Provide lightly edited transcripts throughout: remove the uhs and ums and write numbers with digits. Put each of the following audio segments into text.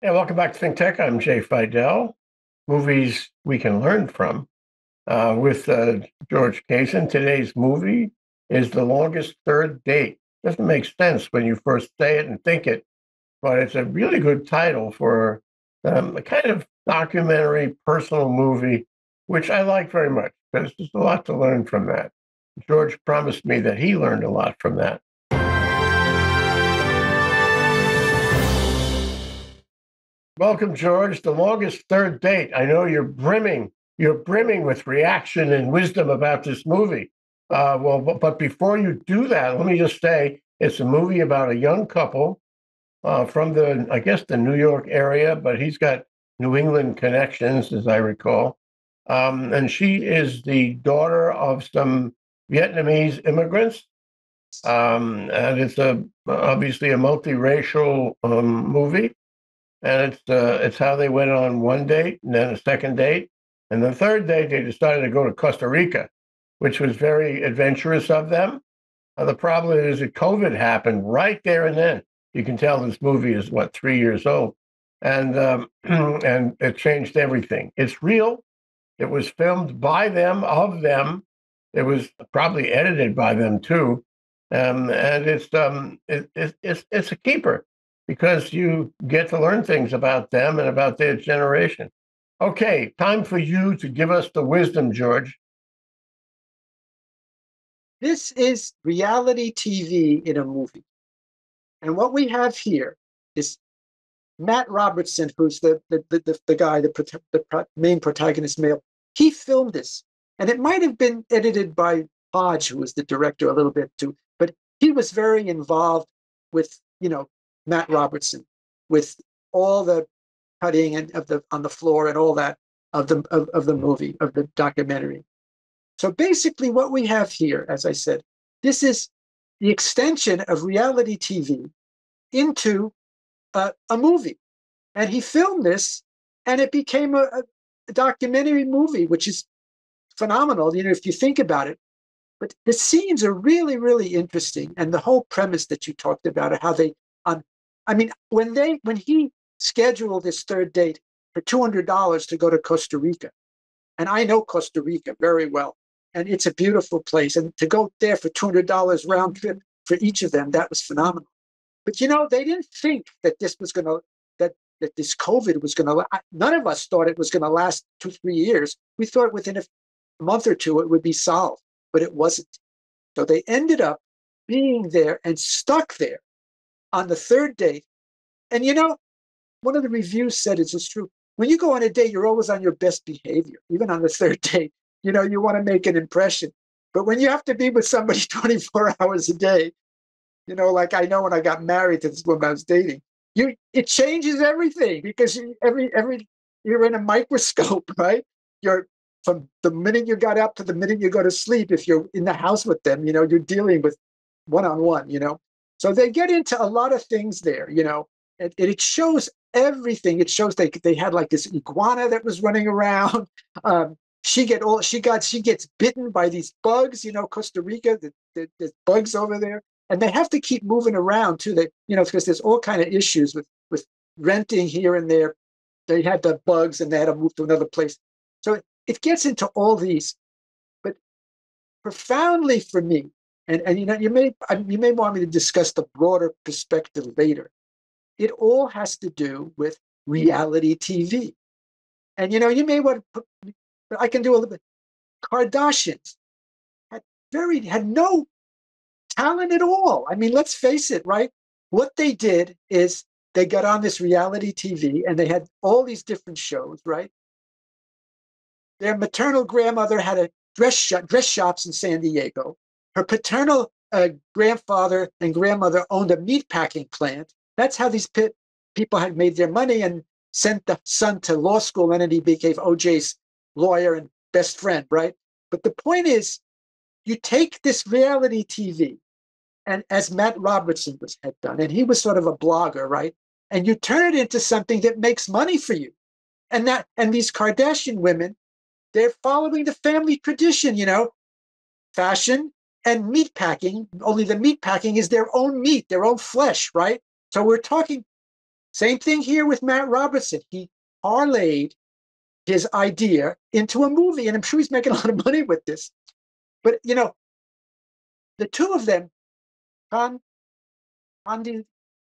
Yeah, welcome back to ThinkTech. I'm Jay Fidell. Movies we can learn from with George Casen. Today's movie is The Longest Third Date. Doesn't make sense when you first say it and think it, but it's a really good title for a kind of documentary, personal movie, which I like very much because there's a lot to learn from that. George promised me that he learned a lot from that. Welcome, George. The longest third date. I know you're brimming with reaction and wisdom about this movie. But before you do that, let me just say it's a movie about a young couple from I guess, the New York area, but he's got New England connections, as I recall. And she is the daughter of some Vietnamese immigrants. And it's obviously a multiracial movie, and it's how they went on one date and then a second date, and the third date they decided to go to Costa Rica, which was very adventurous of them. The problem is that COVID happened right there and then. You can tell this movie is 3 years old, and and it changed everything. It's real. It was filmed by them, of them. It was probably edited by them too, and it's a keeper because you get to learn things about them and about their generation. Okay, time for you to give us the wisdom, George. This is reality TV in a movie. And what we have here is Matt Robertson, who's the guy, the main protagonist male. He filmed this. And it might have been edited by Hodge, who was the director a little bit too. But he was very involved with, Matt Robertson, with all the cutting and on the floor and all that of the movie, of the documentary. So basically what we have here, as I said, this is the extension of reality TV into a movie. And he filmed this, and it became a documentary movie, which is phenomenal, if you think about it. But the scenes are really, really interesting. And the whole premise that you talked about, how they, when he scheduled this third date for $200 to go to Costa Rica, and I know Costa Rica very well, and it's a beautiful place. And to go there for $200 round trip for each of them, that was phenomenal. But they didn't think that this was going to that this COVID was going to. None of us thought it was going to last 2-3 years. We thought within a month or two it would be solved, but it wasn't. So they ended up being there and stuck there on the third date. And one of the reviews said it's true. When you go on a date, you're always on your best behavior, even on the third date. You want to make an impression. But when you have to be with somebody 24 hours a day, like I know when I got married to this woman I was dating, it changes everything because you're in a microscope, right? You're from the minute you got up to the minute you go to sleep. If you're in the house with them, you're dealing with one-on-one, So they get into a lot of things there, and it shows everything. It shows they had like this iguana that was running around. She gets bitten by these bugs, Costa Rica, there's bugs over there. And they have to keep moving around too. Because there's all kind of issues with renting here and there. They had the bugs and they had to move to another place. So it gets into all these, but profoundly for me, and you may want me to discuss the broader perspective later. It all has to do with reality TV. And you may want to put, I can do a little bit. Kardashians had no talent at all. I mean, let's face it, right? What they did is they got on this reality TV and they had all these different shows, right? Their maternal grandmother had a dress shops in San Diego. Her paternal grandfather and grandmother owned a meat packing plant. That's how these people had made their money and sent the son to law school, and then he became OJ's lawyer and best friend, right? But the point is, you take this reality TV, and as Matt Robertson had done, and he was sort of a blogger, right? And you turn it into something that makes money for you. And these Kardashian women, they're following the family tradition, fashion and meat packing. Only the meat packing is their own meat, their own flesh, right? So we're talking Same thing here with Matt Robertson. He parlayed his idea into a movie, and I'm sure he's making a lot of money with this. But the two of them, Con, Connie,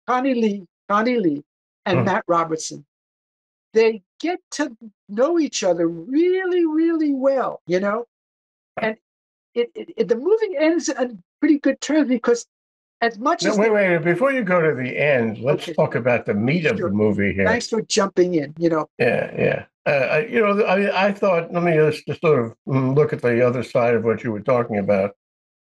Connie Lee, and Mhm. Matt Robertson, they get to know each other really, really well, and the movie ends on pretty good terms because as much No, as wait. Before you go to the end, let's okay, talk about the meat of the sure. movie here. Thanks for jumping in. Yeah. I thought, let me just sort of look at the other side of what you were talking about.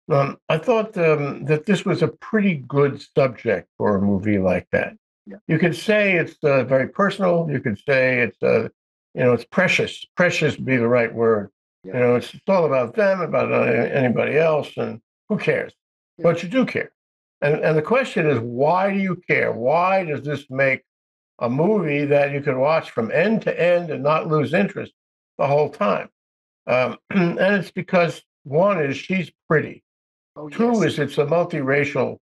I thought that this was a pretty good subject for a movie like that. Yeah. You could say it's very personal. You could say it's precious. Precious would be the right word. Yeah. It's all about them, about anybody else, and who cares? Yeah. But you do care. And the question is, why do you care? Why does this make a movie that you can watch from end to end and not lose interest the whole time? And it's because one is she's pretty. Oh Two yes. is it's a multiracial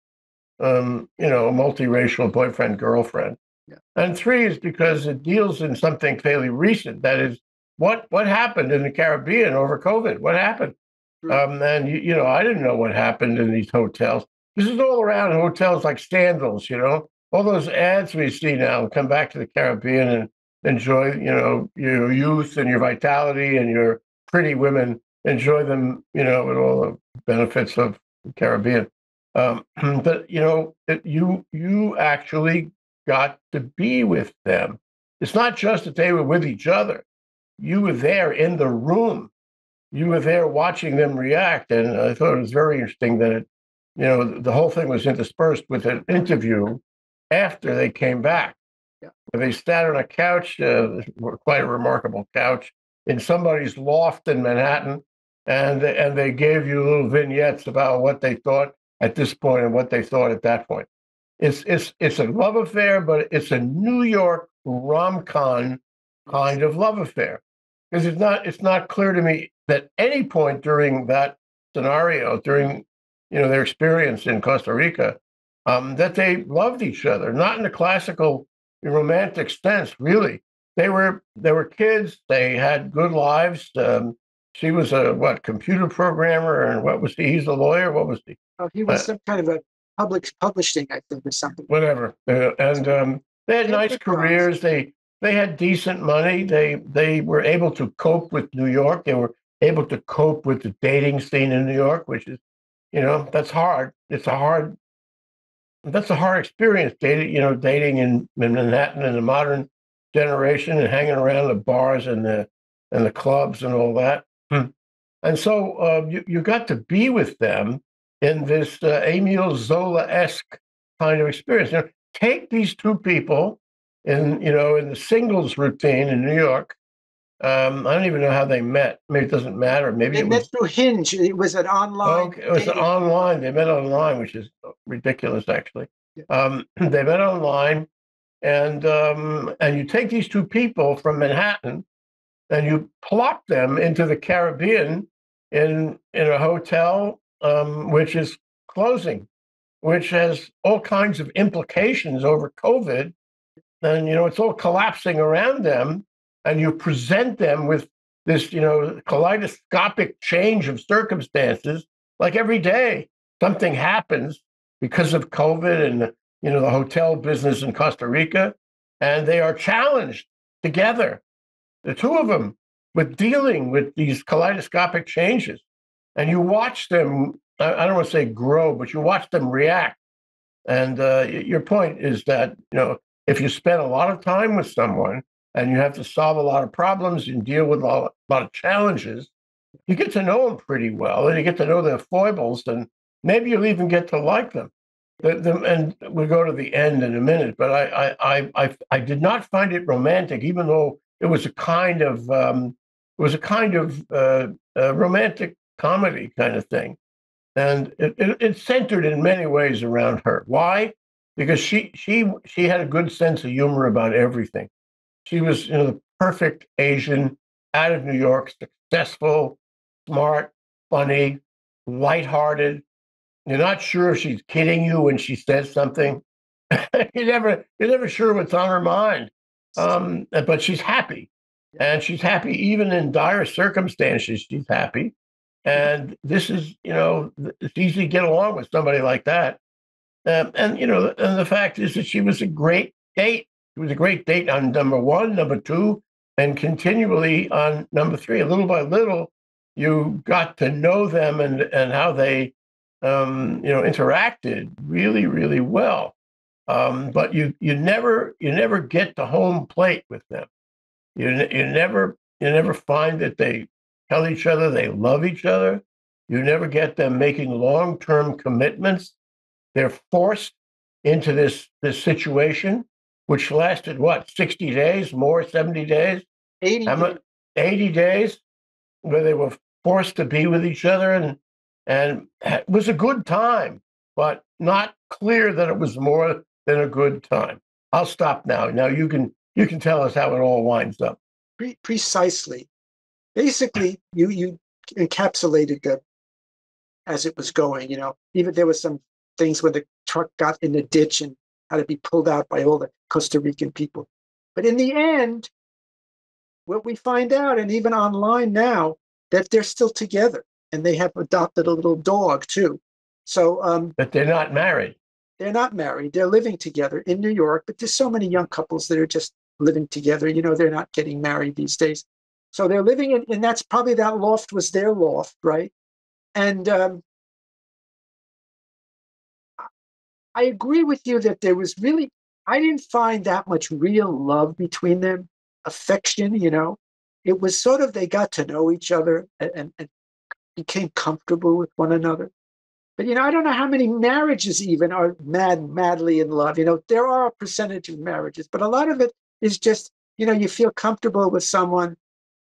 boyfriend girlfriend, Yeah. and three is because it deals in something fairly recent. That is what happened in the Caribbean over COVID. What happened? And I didn't know what happened in these hotels. This is all around hotels like Sandals. All those ads we see now. Come back to the Caribbean and enjoy, your youth and your vitality and your pretty women. Enjoy them, with all the benefits of the Caribbean. But you actually got to be with them. It's not just that they were with each other. You were there in the room. You were there watching them react, and I thought it was very interesting that the whole thing was interspersed with an interview after they came back. Yeah. They sat on a couch, quite a remarkable couch, in somebody's loft in Manhattan, and they gave you little vignettes about what they thought at this point and what they thought at that point. It's a love affair, but it's a New York rom-com kind of love affair, because it's not clear to me that any point during that scenario, during their experience in Costa Rica, that they loved each other, not in the classical romantic sense, really. They were kids. They had good lives. She was a computer programmer, and what was he? He's a lawyer. What was he? Oh, he was some kind of a publishing, I think, or something. Whatever. And they had nice careers. They had decent money. They were able to cope with New York. They were able to cope with the dating scene in New York, which is, that's hard. That's a hard experience, dating in Manhattan in the modern generation and hanging around the bars and the clubs and all that. And so you got to be with them in this Emile Zola-esque kind of experience. Take these two people in the singles routine in New York. I don't even know how they met. Maybe it doesn't matter. Maybe They it met was through Hinge. It was an online it was dating. online. They met online, which is ridiculous, actually. Yeah. They met online, and you take these two people from Manhattan and you plop them into the Caribbean in a hotel which is closing, which has all kinds of implications over COVID, and it's all collapsing around them, and you present them with this kaleidoscopic change of circumstances. Like every day, something happens because of COVID and the hotel business in Costa Rica, and they are challenged together, the two of them, with dealing with these kaleidoscopic changes. And you watch them, I don't want to say grow, but you watch them react. And your point is that, if you spend a lot of time with someone and you have to solve a lot of problems and deal with a lot of challenges, you get to know them pretty well, and you get to know their foibles, and maybe you'll even get to like them. And we'll go to the end in a minute, but I did not find it romantic, even though it was a kind of romantic comedy kind of thing, and it centered in many ways around her. Why? Because she had a good sense of humor about everything. She was the perfect Asian, out of New York, successful, smart, funny, lighthearted. You're not sure if she's kidding you when she says something. you're never sure what's on her mind. But she's happy, and she's happy even in dire circumstances. She's happy, and this is, it's easy to get along with somebody like that. And and the fact is that she was a great date. It was a great date on number one, number two, and continually on number three. And little by little, you got to know them and how they, interacted really, really well. But you never get to home plate with them. You never find that they tell each other they love each other. You never get them making long term commitments. They're forced into this situation, which lasted what, 60 days, more, 70 days, 80 days. 80 days, where they were forced to be with each other, and it was a good time, but not clear that it was more than a good time. I'll stop now. Now you can tell us how it all winds up. Precisely. Basically, you encapsulated the as it was going. Even there was some things where the truck got in the ditch and had to be pulled out by all the Costa Rican people. But in the end, what we find out, and even online now, that they're still together, and they have adopted a little dog too. So, but they're not married. They're not married. They're living together in New York. But there's so many young couples that are just living together. They're not getting married these days. So they're living in, and that's probably, that loft was their loft, right? And I agree with you that there was really, I didn't find that much real love between them, affection. It was sort of, they got to know each other and became comfortable with one another. But, I don't know how many marriages even are madly in love. There are a percentage of marriages, but a lot of it is just, you feel comfortable with someone,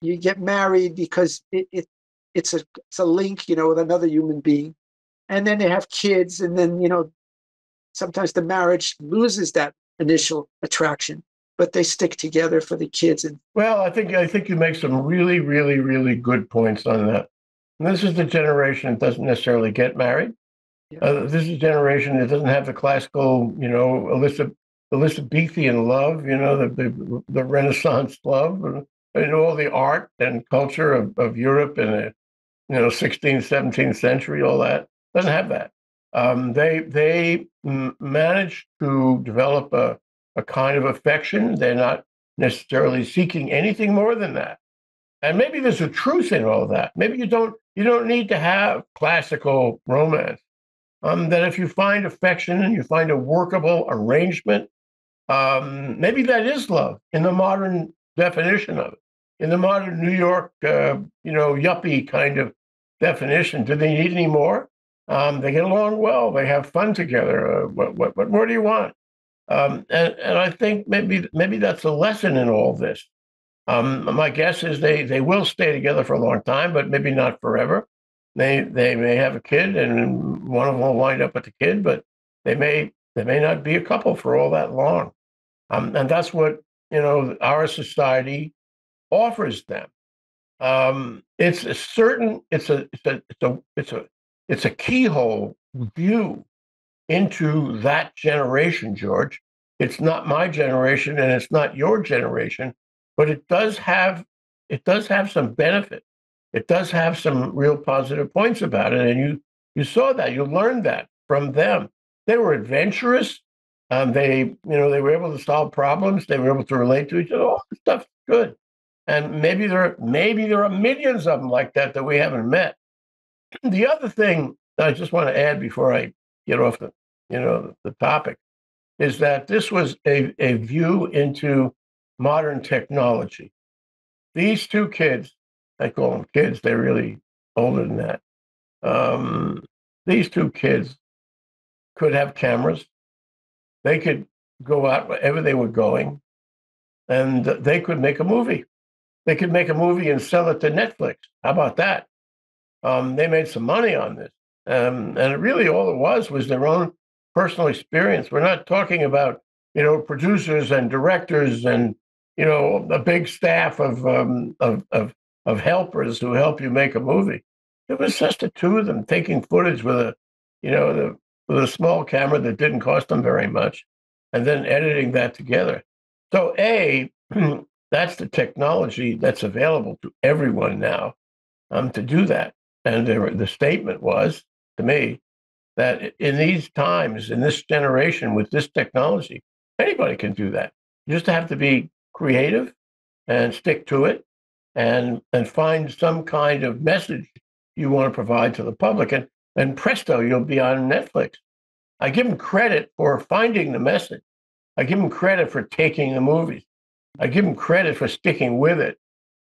you get married because it's a link, with another human being. And then they have kids, and then, sometimes the marriage loses that initial attraction, but they stick together for the kids. And well, I think you make some really, really, really good points on that. And this is the generation that doesn't necessarily get married. Yeah. This is a generation that doesn't have the classical, Elizabethan love, the Renaissance love, and all the art and culture of Europe in the 16th, 17th century. All that doesn't have that. They managed to develop a kind of affection. They're not necessarily seeking anything more than that. And maybe there's a truth in all that. Maybe you don't need to have classical romance. That if you find affection and you find a workable arrangement, maybe that is love in the modern definition of it. In the modern New York, yuppie kind of definition. Do they need any more? They get along well. They have fun together. What more do you want? And I think maybe that's a lesson in all this. My guess is they will stay together for a long time, but maybe not forever. They may have a kid, and one of them will wind up with the kid, but they may not be a couple for all that long. And that's what our society offers them. It's a keyhole view into that generation, George. It's not my generation, and it's not your generation, but it does have some benefit. It does have some real positive points about it, and you saw that, you learned that from them. They were adventurous. They were able to solve problems. They were able to relate to each other. All this stuff's good, and maybe there are millions of them like that we haven't met. The other thing I just want to add before I get off the topic is that this was a view into modern technology. These two kids, I call them kids, they're really older than that. These two kids could have cameras. They could go out wherever they were going, and they could make a movie. They could make a movie and sell it to Netflix. How about that? They made some money on this. And really all it was their own personal experience. We're not talking about, producers and directors and, a big staff of helpers who help you make a movie. It was just the two of them taking footage with with a small camera that didn't cost them very much, and then editing that together. So A, that's the technology that's available to everyone now to do that. And the statement was to me that in these times, in this generation, with this technology, anybody can do that. You just have to be creative and stick to it and find some kind of message you want to provide to the public. And presto, you'll be on Netflix. I give them credit for finding the message. I give them credit for taking the movies. I give them credit for sticking with it,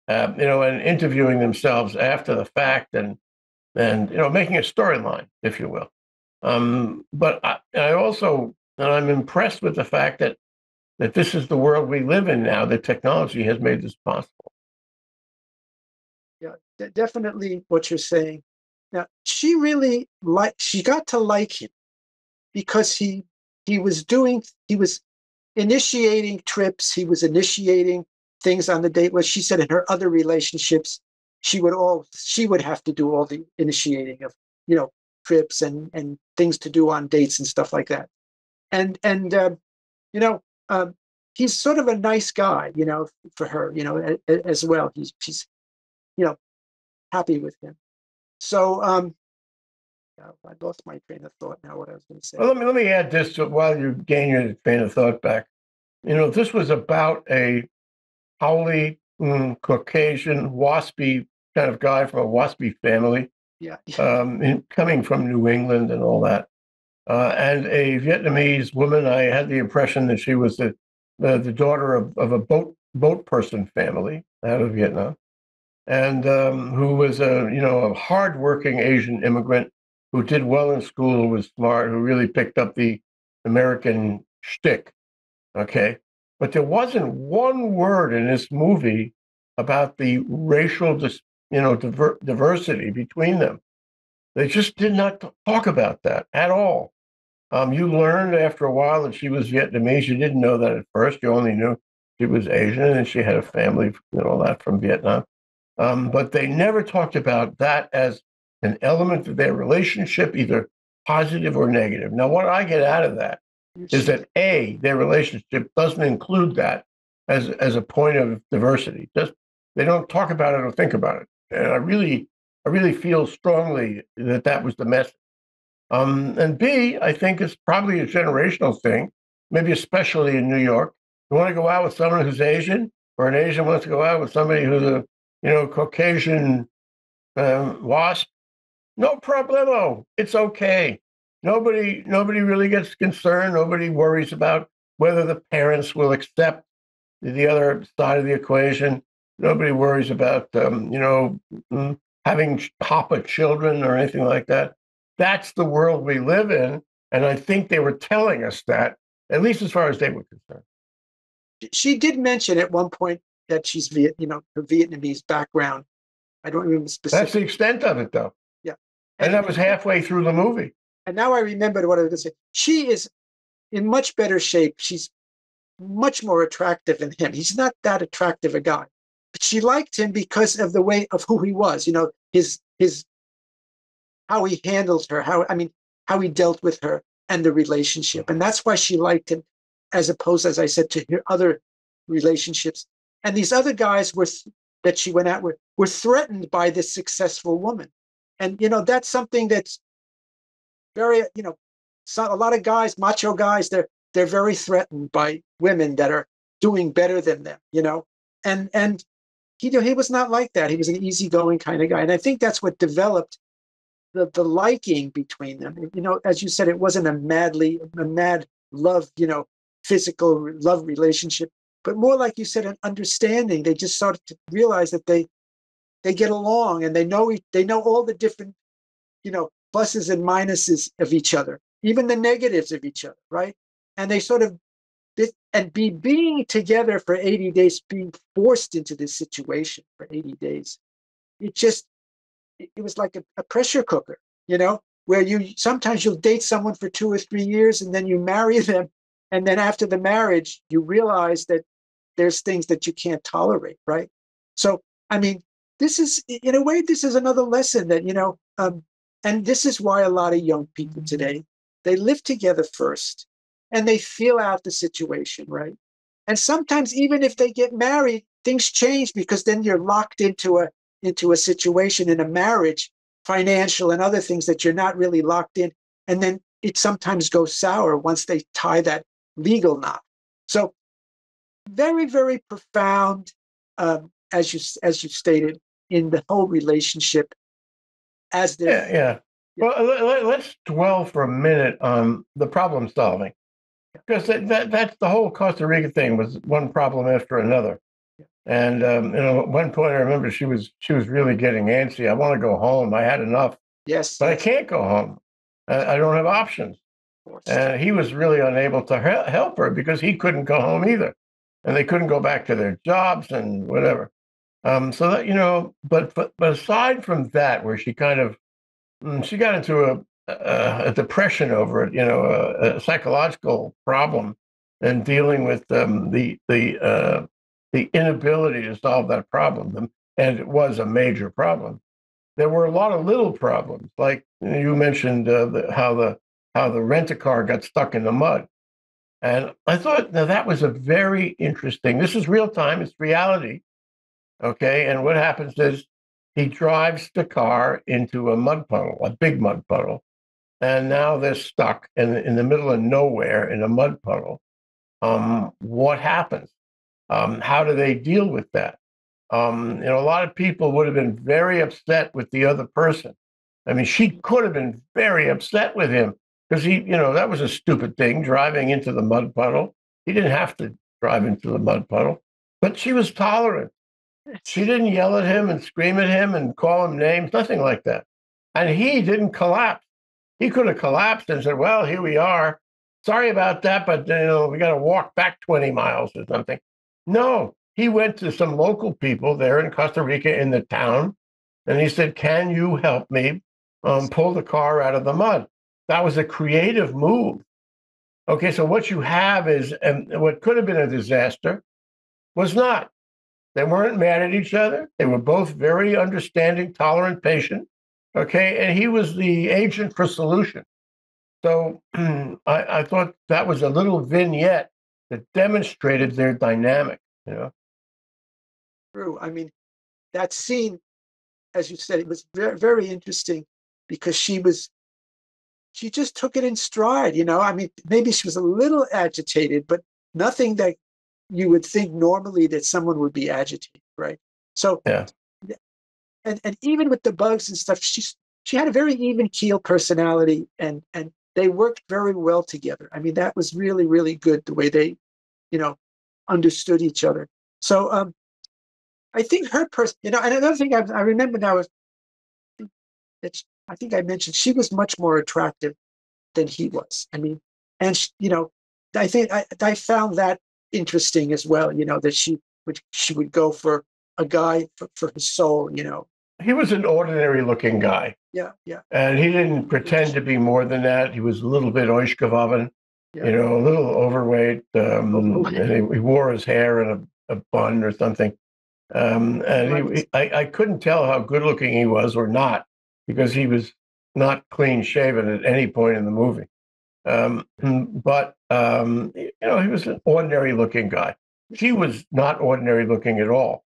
and interviewing themselves after the fact and making a storyline, if you will. But I also, and I'm impressed with the fact that this is the world we live in now. That technology has made this possible. Yeah, definitely what you're saying. Now, she got to like him because he was initiating trips, he was initiating things on the date. Well, she said in her other relationships, she would have to do all the initiating of, trips and things to do on dates and stuff like that. And you know, he's sort of a nice guy, for her, as well. She's happy with him. So I lost my train of thought now. What I was going to say. Well, let me add this while you gain your train of thought back. This was about a Howley, Caucasian, waspy kind of guy from a waspy family. Yeah. Coming from New England and all that. And a Vietnamese woman. I had the impression that she was the daughter of a boat person family out of Vietnam, and who was a hardworking Asian immigrant who did well in school, who was smart, who really picked up the American shtick. Okay, but there wasn't one word in this movie about the racial, diversity between them. They just did not talk about that at all. You learned after a while that she was Vietnamese. You didn't know that at first. You only knew she was Asian and she had a family, all that from Vietnam. But they never talked about that as an element of their relationship, either positive or negative. Now, what I get out of that is that A, their relationship doesn't include that as a point of diversity. Just they don't talk about it or think about it. And I really feel strongly that that was the message. And B, I think it's probably a generational thing, maybe especially in New York. You want to go out with someone who's Asian, or an Asian wants to go out with somebody who's a Caucasian wasp. No problemo. It's okay. Nobody really gets concerned. Nobody worries about whether the parents will accept the other side of the equation. Nobody worries about having Papa children or anything like that. That's the world we live in, and I think they were telling us that, at least as far as they were concerned. She did mention at one point that she's her Vietnamese background. I don't remember specifically. That's the extent of it, though. Yeah, and that was halfway through the movie. And now I remembered what I was going to say. She is in much better shape. She's much more attractive than him. He's not that attractive a guy, but she liked him because of the way of who he was. His how he handled her, how he dealt with her and the relationship, and that's why she liked him, as opposed, as I said, to her other relationships. And these other guys that she went out with were threatened by this successful woman, and that's something that's very a lot of guys, macho guys, they're very threatened by women that are doing better than them, and he was not like that. He was an easygoing kind of guy, and I think that's what developed the liking between them. As you said, it wasn't a mad love, physical love relationship, but more like you said, an understanding. They just started to realize that they get along, and they know all the different, pluses and minuses of each other, even the negatives of each other, right? And they sort of being together for 80 days, being forced into this situation for 80 days. It was like a pressure cooker, where sometimes you'll date someone for 2 or 3 years and then you marry them. And then after the marriage, you realize that there's things that you can't tolerate, right? So, this is, in a way, this is another lesson that, and this is why a lot of young people today, they live together first. and they feel out the situation, right? And sometimes even if they get married, things change because then you're locked into a situation in a marriage, financial and other things that you're not really locked in. And then it sometimes goes sour once they tie that legal knot. So very, very profound, as you stated, in the whole relationship as they're. Yeah, yeah. Well, let's dwell for a minute on the problem solving, because that's the whole Costa Rica thing was one problem after another. And at one point, I remember she was really getting antsy. I want to go home. I had enough, Yes, but I yes, can't go home. I don't have options. of course. And he was really unable to help her because he couldn't go home either, and they couldn't go back to their jobs and whatever. So that but aside from that, where she kind of she got into a depression over it, a psychological problem, and dealing with the inability to solve that problem, and it was a major problem. There were a lot of little problems, like you mentioned how the rent a car got stuck in the mud, and I thought now that was a very interesting. This is real time; it's reality. Okay, and what happens is he drives the car into a mud puddle, a big mud puddle, and now they're stuck in the middle of nowhere in a mud puddle. What happens? How do they deal with that? A lot of people would have been very upset with the other person. I mean, she could have been very upset with him because that was a stupid thing, driving into the mud puddle. He didn't have to drive into the mud puddle, but she was tolerant. She didn't yell at him and scream at him and call him names, nothing like that. And he didn't collapse. He could have collapsed and said, "Well, here we are. Sorry about that, but we got to walk back 20 miles or something." No, he went to some local people there in Costa Rica in the town, and he said, "Can you help me pull the car out of the mud?" That was a creative move. Okay, so what you have is, and what could have been a disaster was not. They weren't mad at each other. They were both very understanding, tolerant, patient. Okay. And he was the agent for solution. So I thought that was a little vignette that demonstrated their dynamic. True. I mean, that scene, as you said, it was very, very interesting because she just took it in stride. I mean, maybe she was a little agitated, but nothing that you would think normally that someone would be agitated, right? So, Yeah. and even with the bugs and stuff, she had a very even keel personality, and they worked very well together. I mean, that was really, really good the way they, you know, understood each other. So, I think her person, and another thing I remember now is that I think I mentioned she was much more attractive than he was. I mean, and I think I found that interesting as well. That she would go for a guy for his soul. He was an ordinary looking guy. Yeah, yeah, And he didn't pretend to be more than that. He was a little bit oishkavavan, yeah. a little overweight. And he wore his hair in a bun or something. And I couldn't tell how good looking he was or not because he was not clean shaven at any point in the movie. But he was an ordinary looking guy. She was not ordinary looking at all.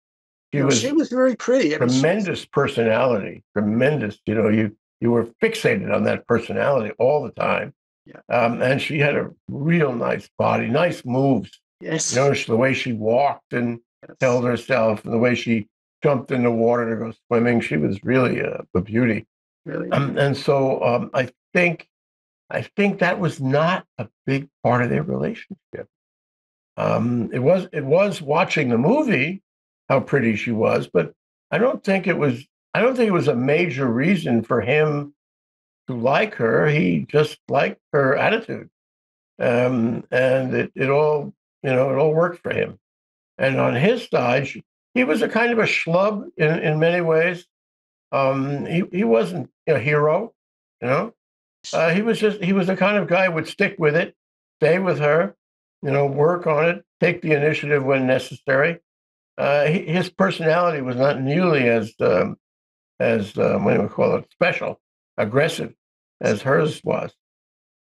She was very pretty. I mean, tremendous personality, tremendous. You were fixated on that personality all the time. Yeah. And she had a real nice body, nice moves. Yes. The way she walked and held herself, and the way she jumped in the water to go swimming. She was really a beauty. Really. And so I think that was not a big part of their relationship. It was watching the movie how pretty she was, but I don't think it was. I don't think it was a major reason for him to like her. He just liked her attitude, and it all worked for him. And on his side, he was a kind of a schlub in many ways. He wasn't a hero, you know. He was the kind of guy who would stick with it, stay with her, work on it, take the initiative when necessary. His personality was not nearly as what do we call it, special, aggressive as hers was.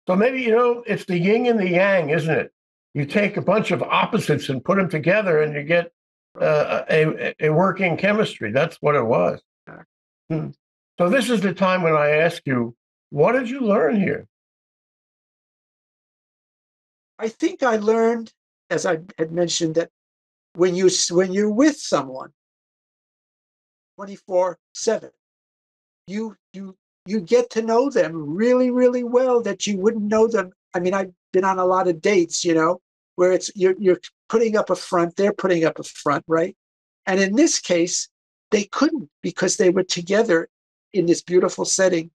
So maybe, it's the yin and the yang, isn't it? You take a bunch of opposites and put them together and you get a working chemistry. That's what it was. Hmm. So this is the time when I ask you, what did you learn here? I think I learned, as I had mentioned, that when you're with someone 24/7, you get to know them really, really well that you wouldn't know them. I mean, I've been on a lot of dates, where it's you're putting up a front, they're putting up a front, right? And in this case, they couldn't because they were together in this beautiful setting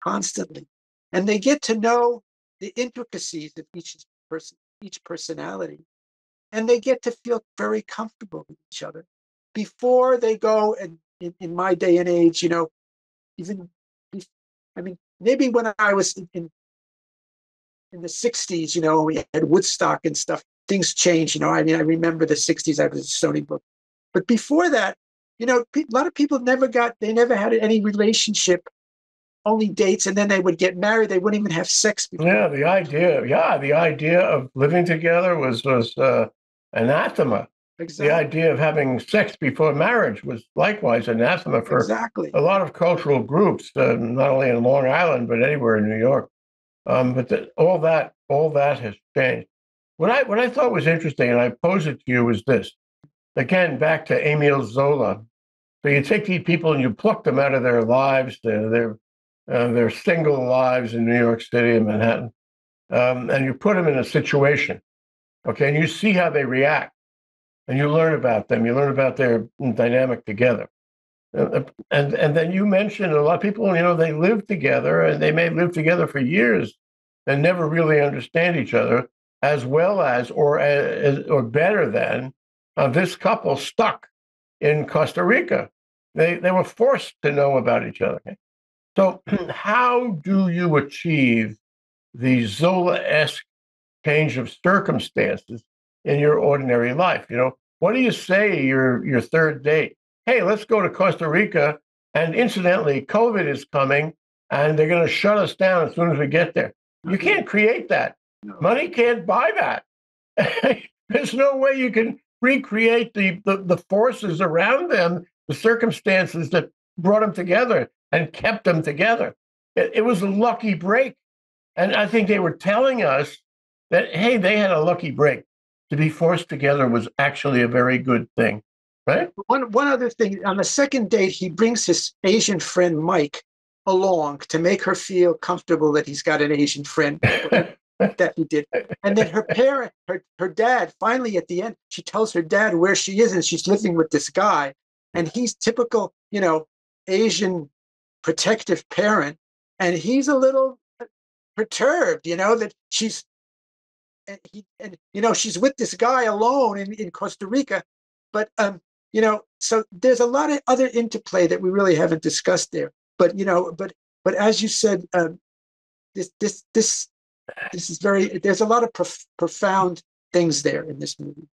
constantly. And they get to know the intricacies of each personality. And they get to feel very comfortable with each other before they go. And in my day and age, even, I mean, maybe when I was in the 60s, we had Woodstock and stuff, things changed, I mean, I remember the 60s, I was a Stony Brook. But before that, a lot of people they never had any relationship, only dates, and then they would get married. They wouldn't even have sex before. The idea of living together was anathema. Exactly. The idea of having sex before marriage was likewise anathema for exactly. a lot of cultural groups, not only in Long Island but anywhere in New York. But all that has changed. What I thought was interesting, and I pose it to you, is this. Again, back to Emile Zola. So you take these people and you pluck them out of their lives, their single lives in New York City and Manhattan, and you put them in a situation, okay, and you see how they react, and you learn about them. You learn about their dynamic together. And then you mentioned a lot of people, they live together and they may live together for years and never really understand each other as well as or better than this couple stuck in Costa Rica. They were forced to know about each other. So how do you achieve the Zola-esque change of circumstances in your ordinary life? What do you say your third date? Hey, let's go to Costa Rica. And incidentally, COVID is coming and they're going to shut us down as soon as we get there. You can't create that. No. Money can't buy that. There's no way you can recreate the forces around them, the circumstances that brought them together and kept them together. It was a lucky break. And I think they were telling us that, hey, they had a lucky break. To be forced together was actually a very good thing, right? One other thing, on the second date, he brings his Asian friend Mike along to make her feel comfortable that he's got an Asian friend that he did. And then her dad, finally at the end, she tells her dad where she is and she's living with this guy. And he's typical, Asian protective parent. And he's a little perturbed, that she's she's with this guy alone in Costa Rica. But so there's a lot of other interplay that we really haven't discussed there. But but as you said, this is there's a lot of profound things there in this movie.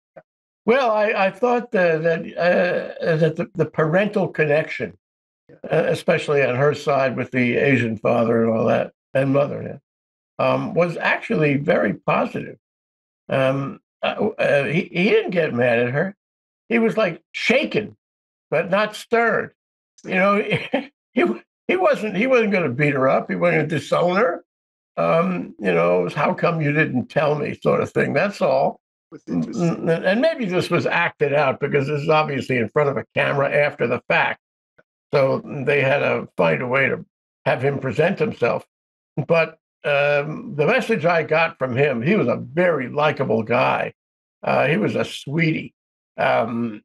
Well, I thought that the parental connection, especially on her side with the Asian father and all that, and mother, was actually very positive. He didn't get mad at her. He was like shaken, but not stirred. He wasn't going to beat her up. He wasn't going to disown her. How come you didn't tell me, sort of thing. That's all. And maybe this was acted out because this is obviously in front of a camera after the fact. So they had to find a way to have him present himself. But the message I got from him, he was a very likable guy. He was a sweetie. That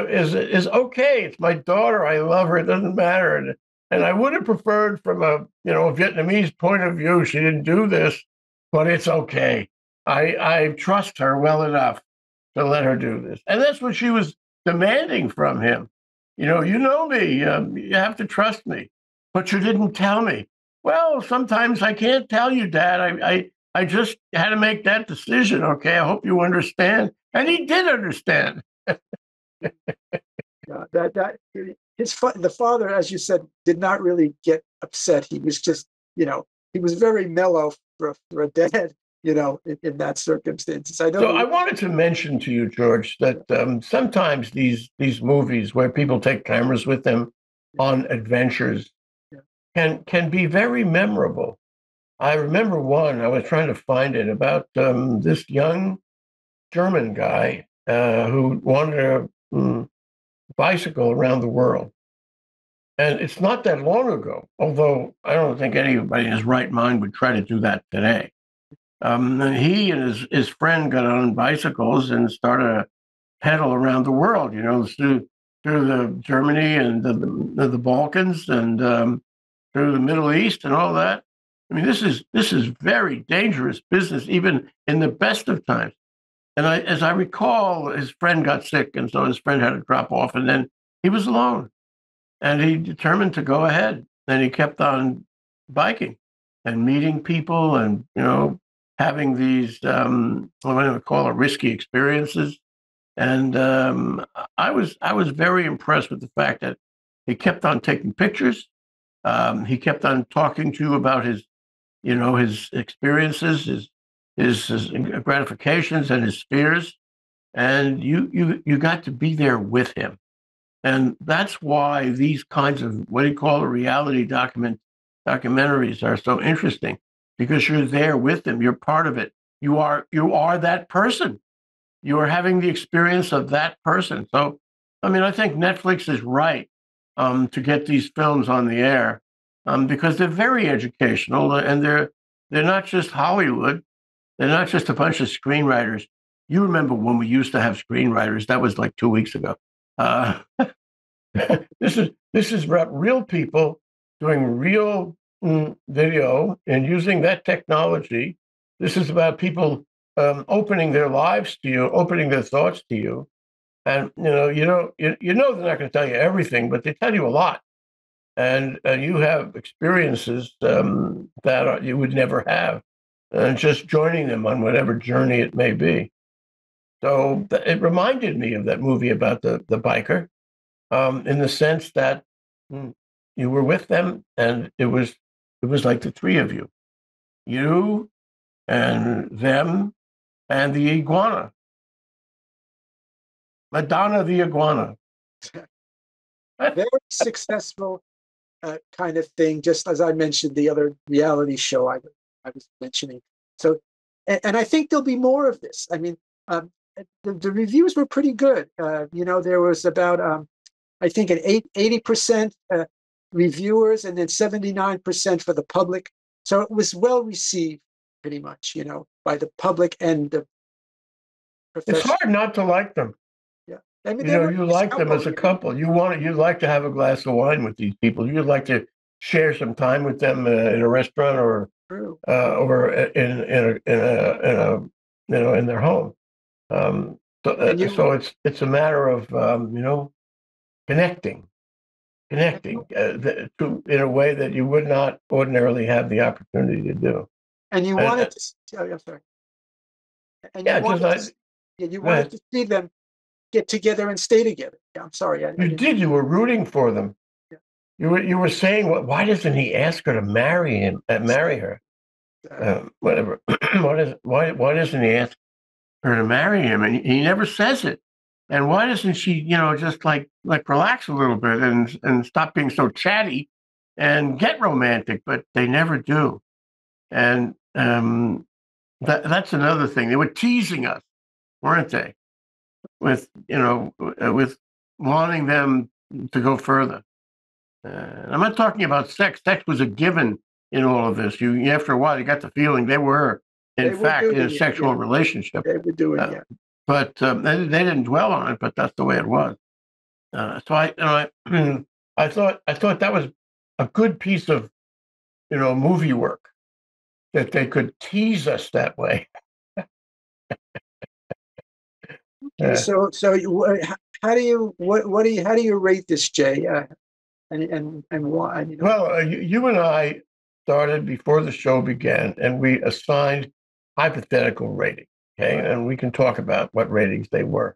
is okay. It's my daughter. I love her. It doesn't matter. And I would have preferred from a Vietnamese point of view, she didn't do this, but it's okay. I trust her well enough to let her do this. And that's what she was demanding from him. You know me. You have to trust me. But you didn't tell me. Well, sometimes I can't tell you, Dad. I just had to make that decision. Okay, I hope you understand. And he did understand. The father, as you said, did not really get upset. He was just, he was very mellow for a dad, in that circumstances. I know. So I wanted to mention to you, George, that sometimes these movies where people take cameras with them on adventures Yeah. can be very memorable. I remember one. I was trying to find it about this young German guy who wanted a bicycle around the world. And it's not that long ago, although I don't think anybody in his right mind would try to do that today. And he and his friend got on bicycles and started to pedal around the world, through the Germany and the Balkans and through the Middle East and all that. I mean, this is very dangerous business, even in the best of times. And as I recall, his friend got sick, and so his friend had to drop off, and then he was alone, and he determined to go ahead, and he kept on biking and meeting people, and having these what I would call risky experiences. And I was very impressed with the fact that he kept on taking pictures. He kept on talking to you about his experiences, his gratifications and his fears, and you got to be there with him. And that's why these kinds of what do you call it, documentaries are so interesting, because you're there with them. You're part of it. You are that person. You are having the experience of that person. So, I mean, I think Netflix is right to get these films on the air because they're very educational, and they're not just Hollywood. They're not just a bunch of screenwriters. You remember when we used to have screenwriters? That was like 2 weeks ago. Uh, this is about real people doing real video and using that technology. This is about people opening their lives to you, opening their thoughts to you, and they're not going to tell you everything, but they tell you a lot, and you have experiences that you would never have, and just joining them on whatever journey it may be. So it reminded me of that movie about the biker, in the sense that you were with them, and it was like the three of you and them and the iguana, Madonna the iguana. Very successful kind of thing, just as I mentioned the other reality show I was mentioning. So, and I think there'll be more of this. I mean, the reviews were pretty good. There was about I think an 80% reviewers, and then 79% for the public. So it was well received, pretty much, by the public and the It's professional. hard not to like them. Yeah, I mean, You like them as a couple. You'd like to have a glass of wine with these people. You'd like to share some time with them in a restaurant True. or in their home. So, And you, so it's a matter of connecting, in a way that you would not ordinarily have the opportunity to do. and you And, wanted to. Oh, I'm sorry. And yeah, just you go wanted ahead. to see them get together and stay together. Yeah, I'm sorry. I You didn't. did. You were rooting for them. Yeah. You were saying, why doesn't he ask her to marry him? Marry her? Whatever. Why doesn't he ask her to marry him? And he never says it. And why doesn't she, just like relax a little bit and stop being so chatty and get romantic? But they never do. And that's another thing. They were teasing us, weren't they? With wanting them to go further. I'm not talking about sex. Sex was a given in all of this. After a while, you got the feeling they were, in They were fact, in a doing it. sexual Yeah, relationship. they were doing. Uh, Yeah. but they didn't dwell on it. But that's the way it was. So I thought that was a good piece of movie work, that they could tease us that way. Okay. How do you how do you rate this, Jay? And why? Well, you and I started before the show began, and we assigned hypothetical ratings. Okay, Right. and we can talk about what ratings they were.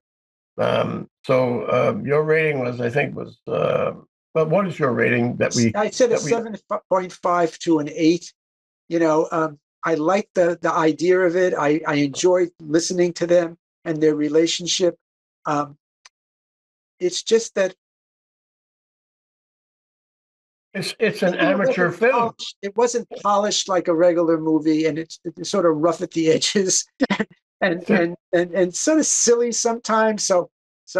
So your rating was, I think, but what is your rating that we I said a that we? 7.5 to an 8. I like the idea of it. I enjoyed listening to them and their relationship. It's just that it's an maybe it amateur wasn't film. polished. It wasn't polished like a regular movie, and it's sort of rough at the edges, and sort of silly sometimes. So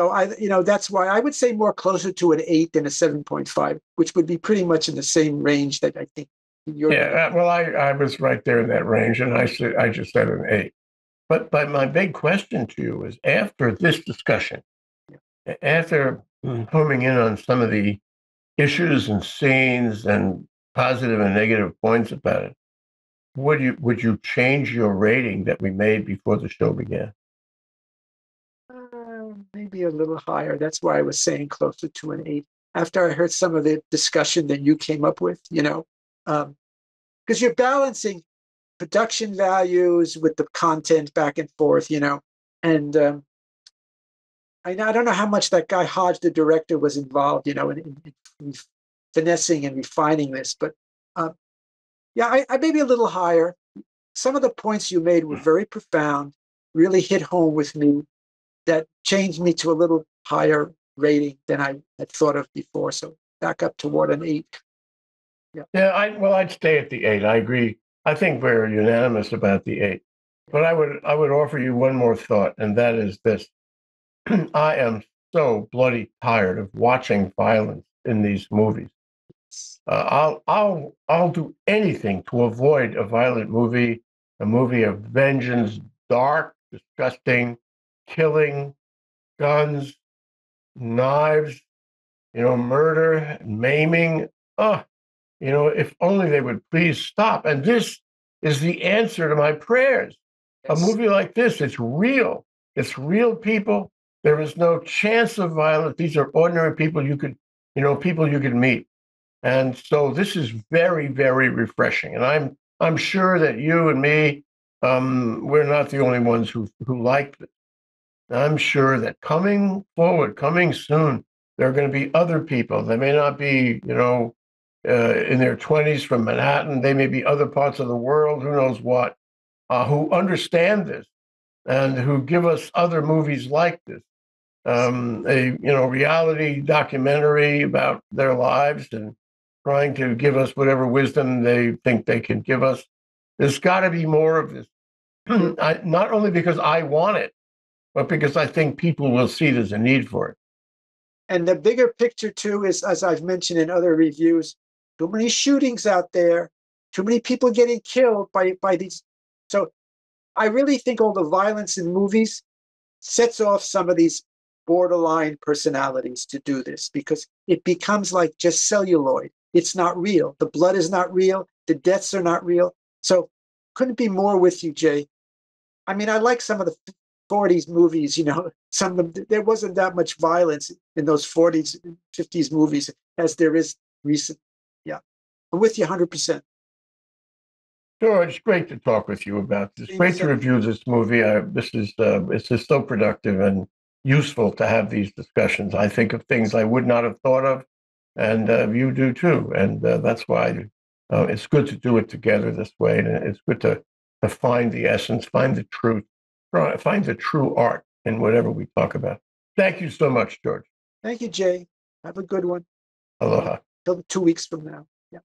I, that's why I would say more closer to an 8 than a 7.5, which would be pretty much in the same range that I think you're. Yeah, well, I was right there in that range, and I just said an 8. But my big question to you is, after this discussion, after homing in on some of the issues and scenes and positive and negative points about it, would you change your rating that we made before the show began? Maybe a little higher. That's why I was saying closer to an 8. After I heard some of the discussion that you came up with, because you're balancing production values with the content back and forth, and I don't know how much that guy Hodge, the director, was involved, in finessing and refining this, but yeah, I maybe a little higher. Some of the points you made were very profound, really hit home with me. That changed me to a little higher rating than I had thought of before. So back up toward an 8. Yeah. Yeah, I'd stay at the 8. I agree. I think we're unanimous about the 8. But I would offer you one more thought, and that is this. I am so bloody tired of watching violence in these movies. I'll do anything to avoid a violent movie, a movie of vengeance, dark, disgusting, killing, guns, knives, murder, maiming. Oh, if only they would please stop. And this is the answer to my prayers. A Yes. movie like this, it's real. It's real people. There is no chance of violence. These are ordinary people people you could meet. And so this is very, very refreshing. And I'm sure that you and me, we're not the only ones who like this. I'm sure that coming forward, coming soon, there are going to be other people. They may not be, in their 20s from Manhattan. They may be other parts of the world, who knows what, who understand this and who give us other movies like this. A reality documentary about their lives and trying to give us whatever wisdom they think they can give us. There's got to be more of this. Not only because I want it, but because I think people will see there's a need for it. And the bigger picture too is, as I've mentioned in other reviews, too many shootings out there, too many people getting killed by these. So I really think all the violence in movies sets off some of these borderline personalities to do this, because it becomes like just celluloid. It's not real. The blood is not real. The deaths are not real. So couldn't be more with you, Jay. I mean, I like some of the 40s movies, some of them, there wasn't that much violence in those 40s, 50s movies as there is recent. Yeah. I'm with you 100%. George, great to talk with you about this. Great to review this movie. This is so productive and useful to have these discussions. I think of things I would not have thought of, and you do too. And that's why it's good to do it together this way. And it's good to find the essence, find the truth, find the true art in whatever we talk about. Thank you so much, George. Thank you, Jay. Have a good one. Aloha. Till 2 weeks from now. Yeah.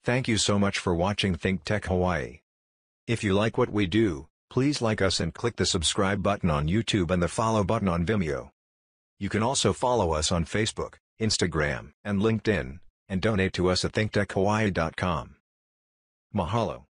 Thank you so much for watching ThinkTech Hawaii. If you like what we do, please like us and click the subscribe button on YouTube and the follow button on Vimeo. You can also follow us on Facebook, Instagram, and LinkedIn, and donate to us at thinktechhawaii.com. Mahalo.